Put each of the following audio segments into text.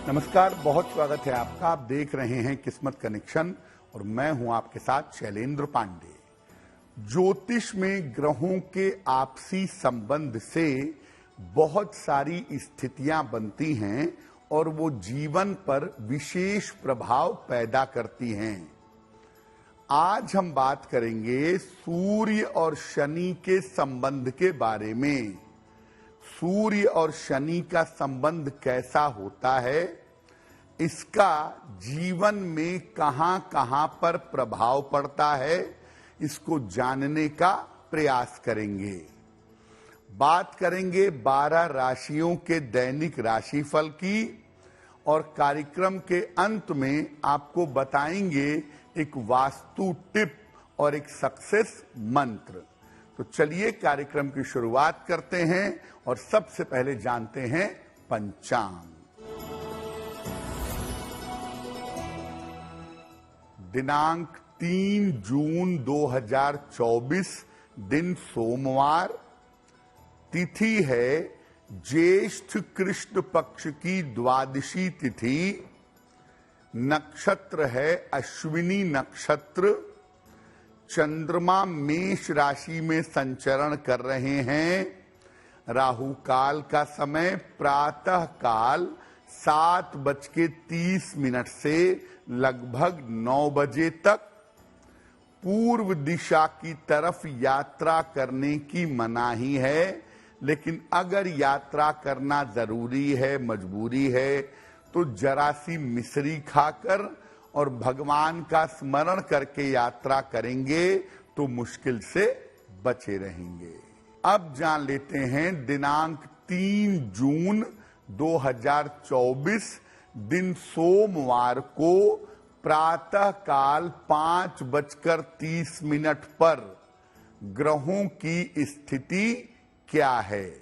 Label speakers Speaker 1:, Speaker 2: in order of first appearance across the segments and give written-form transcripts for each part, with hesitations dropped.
Speaker 1: नमस्कार, बहुत स्वागत है आपका। आप देख रहे हैं किस्मत कनेक्शन और मैं हूं आपके साथ शैलेंद्र पांडे। ज्योतिष में ग्रहों के आपसी संबंध से बहुत सारी स्थितियां बनती हैं और वो जीवन पर विशेष प्रभाव पैदा करती हैं। आज हम बात करेंगे सूर्य और शनि के संबंध के बारे में। सूर्य और शनि का संबंध कैसा होता है, इसका जीवन में कहां-कहां पर प्रभाव पड़ता है, इसको जानने का प्रयास करेंगे। बात करेंगे 12 राशियों के दैनिक राशिफल की और कार्यक्रम के अंत में आपको बताएंगे एक वास्तु टिप और एक सक्सेस मंत्र। तो चलिए कार्यक्रम की शुरुआत करते हैं और सबसे पहले जानते हैं पंचांग। दिनांक 3 जून 2024, दिन सोमवार, तिथि है ज्येष्ठ कृष्ण पक्ष की द्वादशी तिथि, नक्षत्र है अश्विनी नक्षत्र, चंद्रमा मेष राशि में संचरण कर रहे हैं। राहु काल का समय प्रातः काल 7:30 से लगभग 9 बजे तक। पूर्व दिशा की तरफ यात्रा करने की मनाही है, लेकिन अगर यात्रा करना जरूरी है, मजबूरी है, तो जरा सी मिश्री खाकर और भगवान का स्मरण करके यात्रा करेंगे तो मुश्किल से बचे रहेंगे। अब जान लेते हैं दिनांक 3 जून 2024, दिन सोमवार को प्रातः काल 5:30 पर ग्रहों की स्थिति क्या है।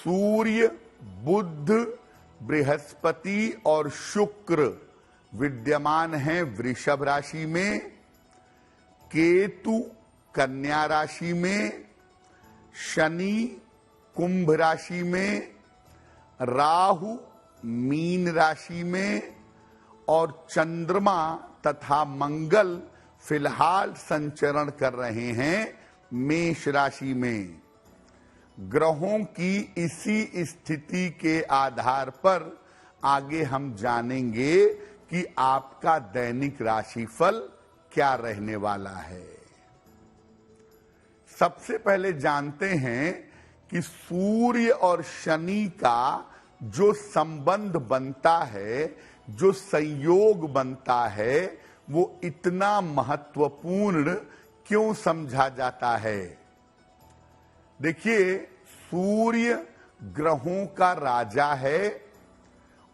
Speaker 1: सूर्य, बुध, बृहस्पति और शुक्र विद्यमान हैं वृषभ राशि में, केतु कन्या राशि में, शनि कुंभ राशि में, राहु मीन राशि में और चंद्रमा तथा मंगल फिलहाल संचरण कर रहे हैं मेष राशि में। ग्रहों की इसी स्थिति के आधार पर आगे हम जानेंगे कि आपका दैनिक राशिफल क्या रहने वाला है। सबसे पहले जानते हैं कि सूर्य और शनि का जो संबंध बनता है, जो संयोग बनता है, वो इतना महत्वपूर्ण क्यों समझा जाता है। देखिए, सूर्य ग्रहों का राजा है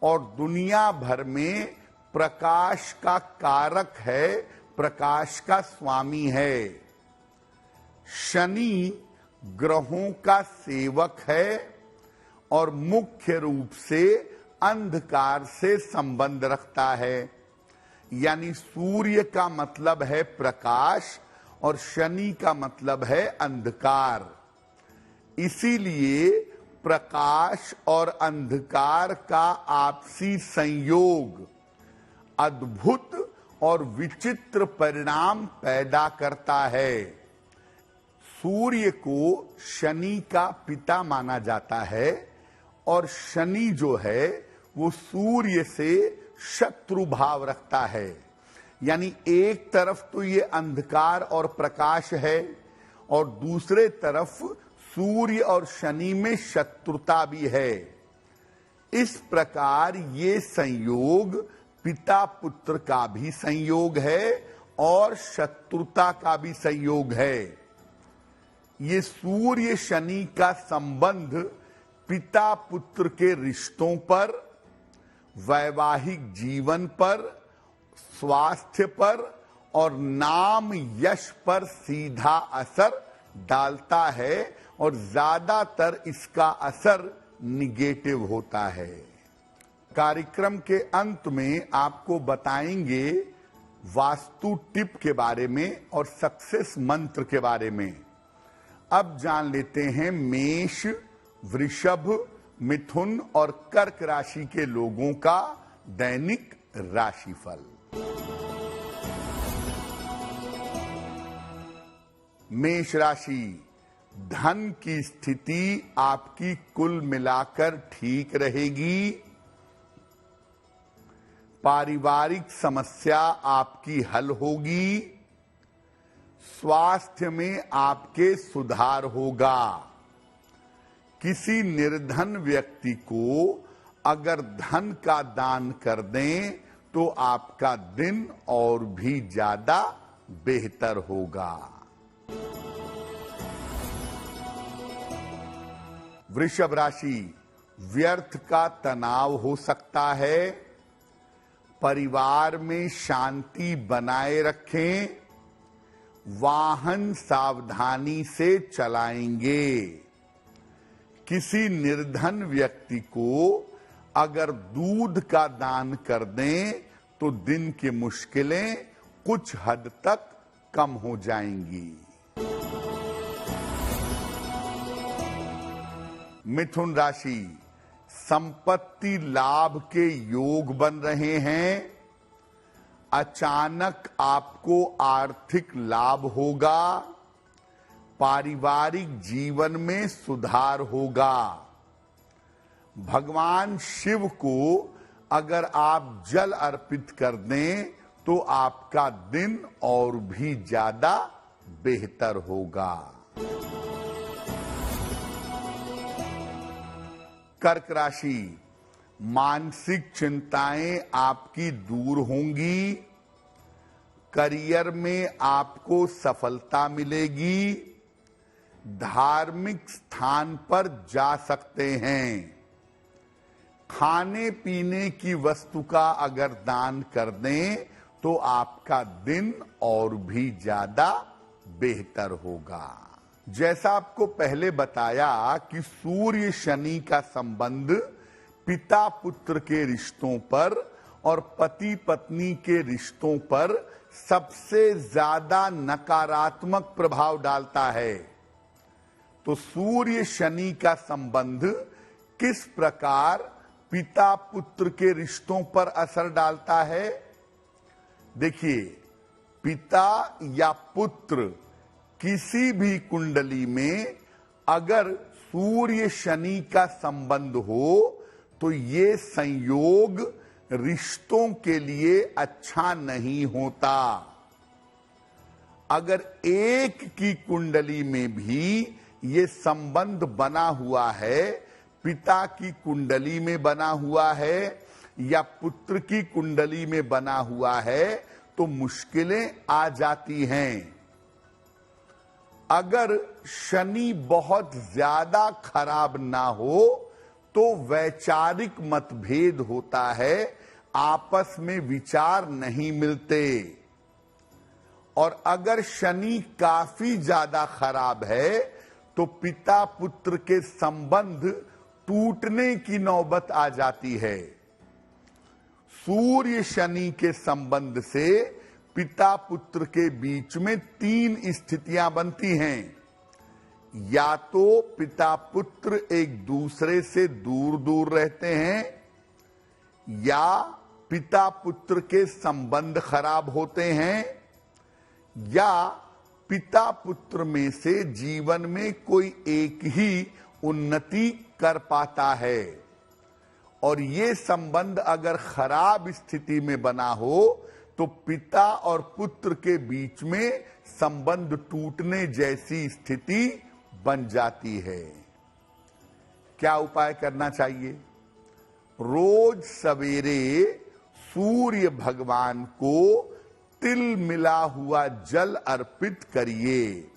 Speaker 1: और दुनिया भर में प्रकाश का कारक है, प्रकाश का स्वामी है। शनि ग्रहों का सेवक है और मुख्य रूप से अंधकार से संबंध रखता है। यानी सूर्य का मतलब है प्रकाश और शनि का मतलब है अंधकार। इसीलिए प्रकाश और अंधकार का आपसी संयोग अद्भुत और विचित्र परिणाम पैदा करता है। सूर्य को शनि का पिता माना जाता है और शनि जो है वो सूर्य से शत्रु भाव रखता है। यानी एक तरफ तो ये अंधकार और प्रकाश है और दूसरे तरफ सूर्य और शनि में शत्रुता भी है। इस प्रकार ये संयोग पिता पुत्र का भी संयोग है और शत्रुता का भी संयोग है। ये सूर्य शनि का संबंध पिता पुत्र के रिश्तों पर, वैवाहिक जीवन पर, स्वास्थ्य पर और नाम यश पर सीधा असर डालता है और ज्यादातर इसका असर निगेटिव होता है। कार्यक्रम के अंत में आपको बताएंगे वास्तु टिप के बारे में और सक्सेस मंत्र के बारे में। अब जान लेते हैं मेष, वृषभ, मिथुन और कर्क राशि के लोगों का दैनिक राशिफल। मेष राशि, धन की स्थिति आपकी कुल मिलाकर ठीक रहेगी। पारिवारिक समस्या आपकी हल होगी। स्वास्थ्य में आपके सुधार होगा। किसी निर्धन व्यक्ति को अगर धन का दान कर दें तो आपका दिन और भी ज्यादा बेहतर होगा। वृषभ राशि, व्यर्थ का तनाव हो सकता है। परिवार में शांति बनाए रखें। वाहन सावधानी से चलाएंगे। किसी निर्धन व्यक्ति को अगर दूध का दान कर दें तो दिन की मुश्किलें कुछ हद तक कम हो जाएंगी। मिथुन राशि, संपत्ति लाभ के योग बन रहे हैं। अचानक आपको आर्थिक लाभ होगा। पारिवारिक जीवन में सुधार होगा। भगवान शिव को अगर आप जल अर्पित कर दें तो आपका दिन और भी ज्यादा बेहतर होगा। कर्क राशि, मानसिक चिंताएं आपकी दूर होंगी। करियर में आपको सफलता मिलेगी। धार्मिक स्थान पर जा सकते हैं। खाने पीने की वस्तु का अगर दान कर दें तो आपका दिन और भी ज्यादा बेहतर होगा। जैसा आपको पहले बताया कि सूर्य शनि का संबंध पिता पुत्र के रिश्तों पर और पति पत्नी के रिश्तों पर सबसे ज्यादा नकारात्मक प्रभाव डालता है, तो सूर्य शनि का संबंध किस प्रकार पिता पुत्र के रिश्तों पर असर डालता है? देखिए, पिता या पुत्र किसी भी कुंडली में अगर सूर्य शनि का संबंध हो तो ये संयोग रिश्तों के लिए अच्छा नहीं होता। अगर एक की कुंडली में भी ये संबंध बना हुआ है, पिता की कुंडली में बना हुआ है या पुत्र की कुंडली में बना हुआ है, तो मुश्किलें आ जाती हैं। अगर शनि बहुत ज्यादा खराब ना हो तो वैचारिक मतभेद होता है, आपस में विचार नहीं मिलते। और अगर शनि काफी ज्यादा खराब है तो पिता पुत्र के संबंध टूटने की नौबत आ जाती है। सूर्य शनि के संबंध से पिता पुत्र के बीच में 3 स्थितियां बनती हैं। या तो पिता पुत्र एक दूसरे से दूर दूर रहते हैं, या पिता पुत्र के संबंध खराब होते हैं, या पिता पुत्र में से जीवन में कोई एक ही उन्नति कर पाता है। और ये संबंध अगर खराब स्थिति में बना हो तो पिता और पुत्र के बीच में संबंध टूटने जैसी स्थिति बन जाती है। क्या उपाय करना चाहिए? रोज सवेरे सूर्य भगवान को तिल मिला हुआ जल अर्पित करिए।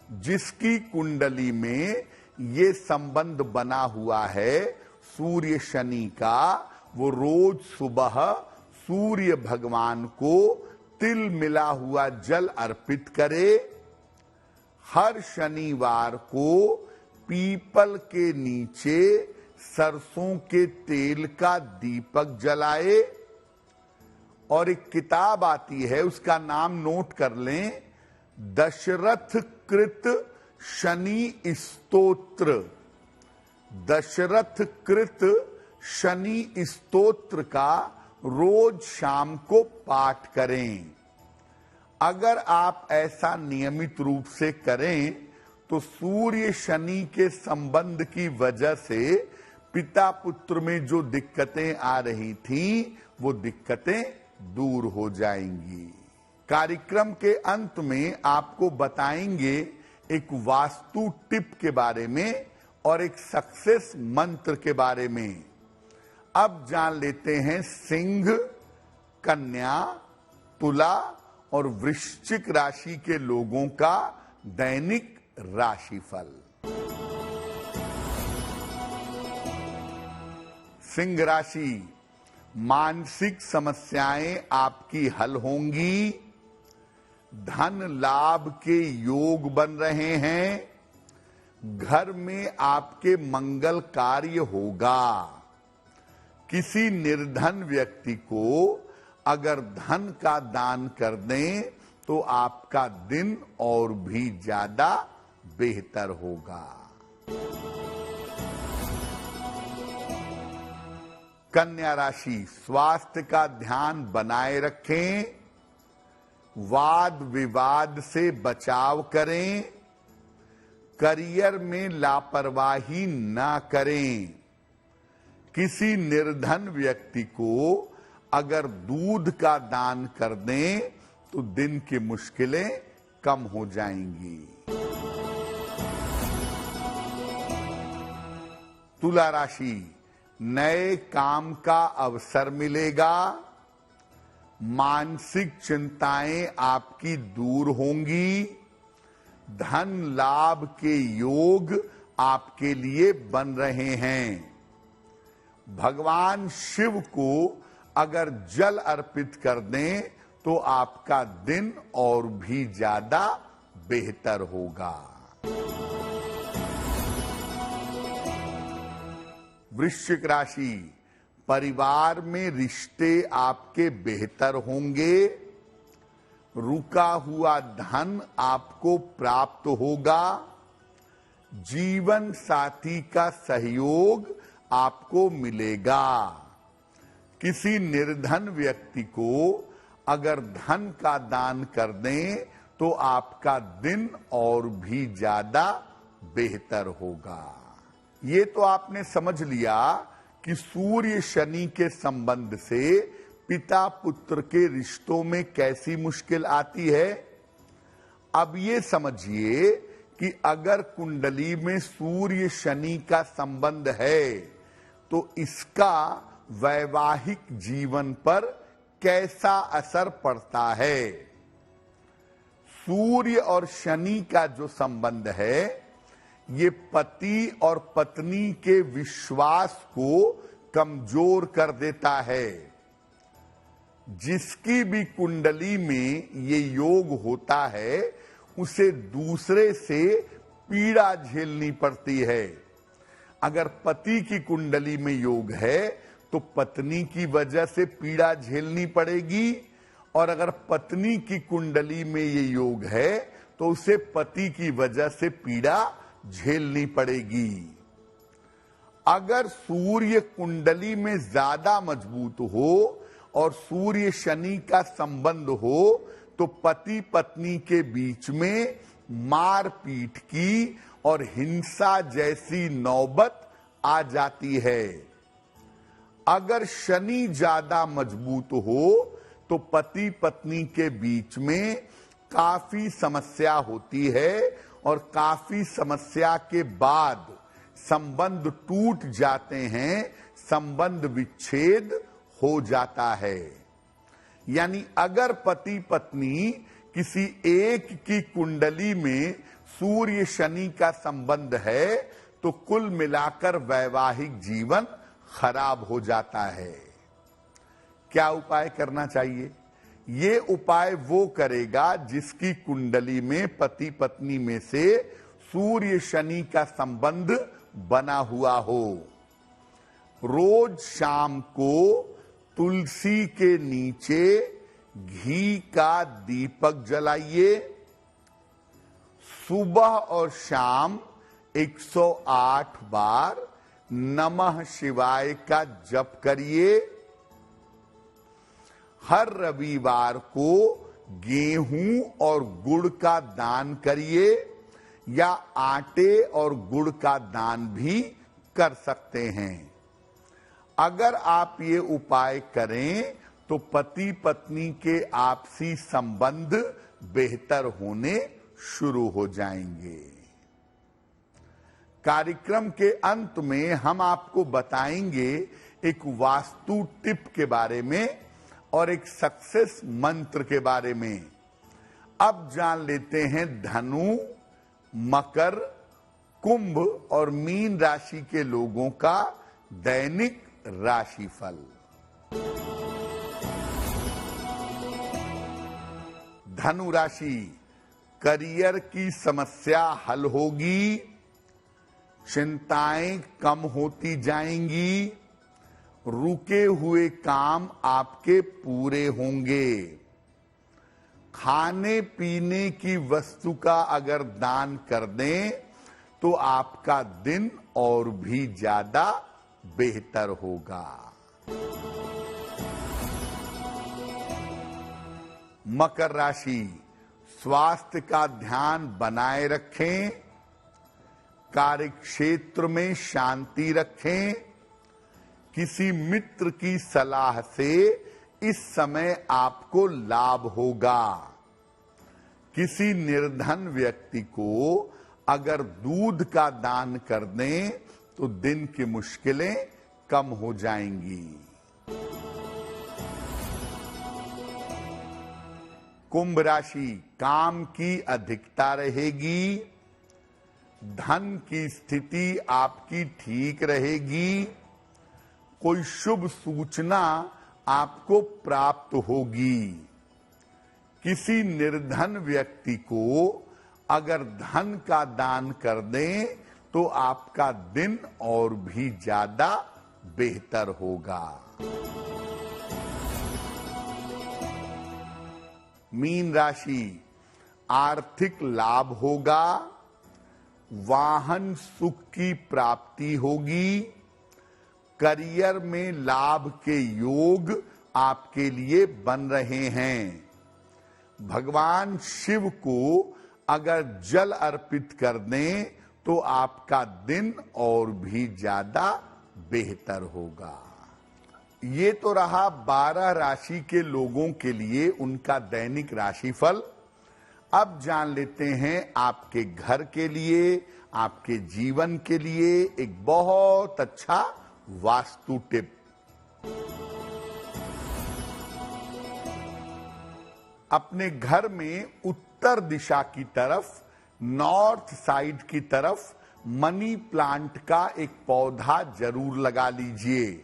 Speaker 1: जिसकी कुंडली में ये संबंध बना हुआ है सूर्य शनि का, वो रोज सुबह सूर्य भगवान को तिल मिला हुआ जल अर्पित करे। हर शनिवार को पीपल के नीचे सरसों के तेल का दीपक जलाए। और एक किताब आती है, उसका नाम नोट कर लें, दशरथ कृत शनि स्तोत्र। दशरथ कृत शनि स्तोत्र का रोज शाम को पाठ करें। अगर आप ऐसा नियमित रूप से करें तो सूर्य शनि के संबंध की वजह से पिता पुत्र में जो दिक्कतें आ रही थीं, वो दिक्कतें दूर हो जाएंगी। कार्यक्रम के अंत में आपको बताएंगे एक वास्तु टिप के बारे में और एक सक्सेस मंत्र के बारे में। अब जान लेते हैं सिंह, कन्या, तुला और वृश्चिक राशि के लोगों का दैनिक राशिफल। सिंह राशि, मानसिक समस्याएं आपकी हल होंगी। धन लाभ के योग बन रहे हैं। घर में आपके मंगल कार्य होगा। किसी निर्धन व्यक्ति को अगर धन का दान कर दें तो आपका दिन और भी ज्यादा बेहतर होगा। कन्या राशि, स्वास्थ्य का ध्यान बनाए रखें। वाद विवाद से बचाव करें। करियर में लापरवाही ना करें। किसी निर्धन व्यक्ति को अगर दूध का दान कर दें तो दिन की मुश्किलें कम हो जाएंगी। तुला राशि, नए काम का अवसर मिलेगा। मानसिक चिंताएं आपकी दूर होंगी। धन लाभ के योग आपके लिए बन रहे हैं। भगवान शिव को अगर जल अर्पित कर दें तो आपका दिन और भी ज्यादा बेहतर होगा। वृश्चिक राशि, परिवार में रिश्ते आपके बेहतर होंगे। रुका हुआ धन आपको प्राप्त होगा। जीवन साथी का सहयोग आपको मिलेगा। किसी निर्धन व्यक्ति को अगर धन का दान कर दें तो आपका दिन और भी ज्यादा बेहतर होगा। ये तो आपने समझ लिया कि सूर्य शनि के संबंध से पिता पुत्र के रिश्तों में कैसी मुश्किल आती है। अब ये समझिए कि अगर कुंडली में सूर्य शनि का संबंध है तो इसका वैवाहिक जीवन पर कैसा असर पड़ता है। सूर्य और शनि का जो संबंध है ये पति और पत्नी के विश्वास को कमजोर कर देता है। जिसकी भी कुंडली में ये योग होता है उसे दूसरे से पीड़ा झेलनी पड़ती है। अगर पति की कुंडली में योग है तो पत्नी की वजह से पीड़ा झेलनी पड़ेगी, और अगर पत्नी की कुंडली में ये योग है तो उसे पति की वजह से पीड़ा झेलनी पड़ेगी। अगर सूर्य कुंडली में ज्यादा मजबूत हो और सूर्य शनि का संबंध हो तो पति पत्नी के बीच में मारपीट की और हिंसा जैसी नौबत आ जाती है। अगर शनि ज्यादा मजबूत हो तो पति पत्नी के बीच में काफी समस्या होती है और काफी समस्या के बाद संबंध टूट जाते हैं, संबंध विच्छेद हो जाता है। यानी अगर पति पत्नी किसी एक की कुंडली में सूर्य शनि का संबंध है तो कुल मिलाकर वैवाहिक जीवन खराब हो जाता है। क्या उपाय करना चाहिए? ये उपाय वो करेगा जिसकी कुंडली में पति पत्नी में से सूर्य शनि का संबंध बना हुआ हो। रोज शाम को तुलसी के नीचे घी का दीपक जलाइए। सुबह और शाम 108 बार नमः शिवाय का जप करिए। हर रविवार को गेहूं और गुड़ का दान करिए या आटे और गुड़ का दान भी कर सकते हैं। अगर आप ये उपाय करें तो पति पत्नी के आपसी संबंध बेहतर होने शुरू हो जाएंगे। कार्यक्रम के अंत में हम आपको बताएंगे एक वास्तु टिप के बारे में और एक सक्सेस मंत्र के बारे में। अब जान लेते हैं धनु, मकर, कुंभ और मीन राशि के लोगों का दैनिक राशिफल। धनु राशि, करियर की समस्या हल होगी, चिंताएं कम होती जाएंगी, रुके हुए काम आपके पूरे होंगे। खाने पीने की वस्तु का अगर दान कर दें तो आपका दिन और भी ज्यादा बेहतर होगा। मकर राशि, स्वास्थ्य का ध्यान बनाए रखें, कार्य क्षेत्र में शांति रखें। किसी मित्र की सलाह से इस समय आपको लाभ होगा। किसी निर्धन व्यक्ति को अगर दूध का दान कर दें तो दिन की मुश्किलें कम हो जाएंगी। कुंभ राशि, काम की अधिकता रहेगी, धन की स्थिति आपकी ठीक रहेगी, कोई शुभ सूचना आपको प्राप्त होगी। किसी निर्धन व्यक्ति को अगर धन का दान कर दें तो आपका दिन और भी ज्यादा बेहतर होगा। मीन राशि, आर्थिक लाभ होगा, वाहन सुख की प्राप्ति होगी, करियर में लाभ के योग आपके लिए बन रहे हैं। भगवान शिव को अगर जल अर्पित कर दें तो आपका दिन और भी ज्यादा बेहतर होगा। ये तो रहा 12 राशि के लोगों के लिए उनका दैनिक राशिफल। अब जान लेते हैं आपके घर के लिए, आपके जीवन के लिए एक बहुत अच्छा वास्तु टिप। अपने घर में उत्तर दिशा की तरफ, नॉर्थ साइड की तरफ मनी प्लांट का एक पौधा जरूर लगा लीजिए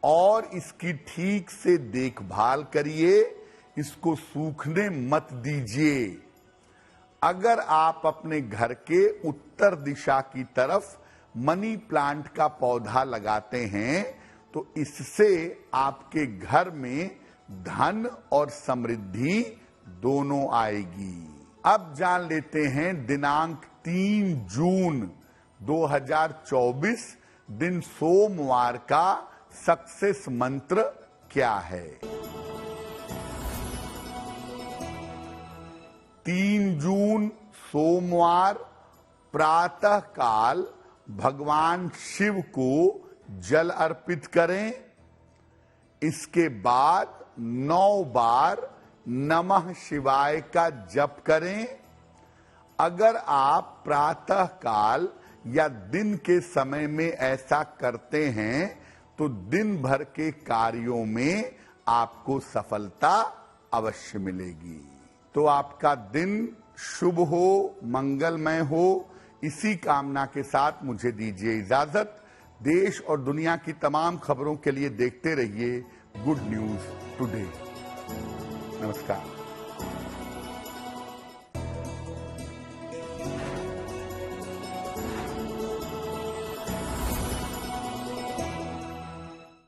Speaker 1: और इसकी ठीक से देखभाल करिए, इसको सूखने मत दीजिए। अगर आप अपने घर के उत्तर दिशा की तरफ मनी प्लांट का पौधा लगाते हैं तो इससे आपके घर में धन और समृद्धि दोनों आएगी। अब जान लेते हैं दिनांक 3 जून 2024 दिन सोमवार का सक्सेस मंत्र क्या है। 3 जून सोमवार प्रातः काल भगवान शिव को जल अर्पित करें। इसके बाद 9 बार नमः शिवाय का जप करें। अगर आप प्रातः काल या दिन के समय में ऐसा करते हैं तो दिन भर के कार्यों में आपको सफलता अवश्य मिलेगी। तो आपका दिन शुभ हो, मंगलमय हो, इसी कामना के साथ मुझे दीजिए इजाजत। देश और दुनिया की तमाम खबरों के लिए देखते रहिए गुड न्यूज टुडे। नमस्कार।